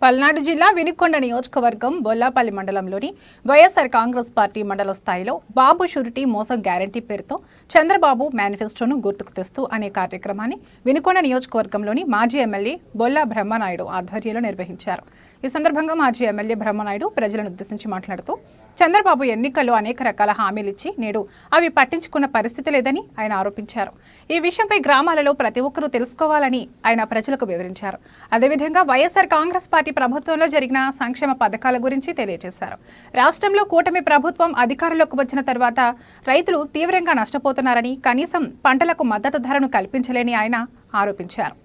పల్నాడు జిల్లా వినుకొండ నియోజకవర్గం బొల్లాపల్లి మండలంలోని వైఎస్ఆర్ కాంగ్రెస్ పార్టీ మండల స్థాయిలో బాబు షూరిటీ మోసం గ్యారంటీ పేరుతో చంద్రబాబు మేనిఫెస్టోను గుర్తుకు తెస్తూ అనే కార్యక్రమాన్ని వినుకొండ నియోజకవర్గంలోని మాజీ ఎమ్మెల్యే బొల్లా బ్రహ్మనాయుడు ఆధ్వర్యంలో నిర్వహించారు. ఈ సందర్భంగా మాజీ ఎమ్మెల్యే బ్రహ్మనాయుడు ప్రజలను ఉద్దేశించి మాట్లాడుతూ చంద్రబాబు ఎన్నికల్లో అనేక రకాల హామీలు ఇచ్చి నేడు అవి పట్టించుకున్న పరిస్థితి లేదని ఆయన ఆరోపించారు. ఈ విషయంపై గ్రామాలలో ప్రతి ఒక్కరూ తెలుసుకోవాలని ఆయన ప్రజలకు వివరించారు. అదేవిధంగా వైఎస్ఆర్ కాంగ్రెస్ పార్టీ ప్రభుత్వంలో జరిగిన సంక్షేమ పథకాల గురించి తెలియజేశారు. రాష్ట్రంలో కూటమి ప్రభుత్వం అధికారంలోకి వచ్చిన తర్వాత రైతులు తీవ్రంగా నష్టపోతున్నారని, కనీసం పంటలకు మద్దతు ధరను కల్పించలేని ఆయన ఆరోపించారు.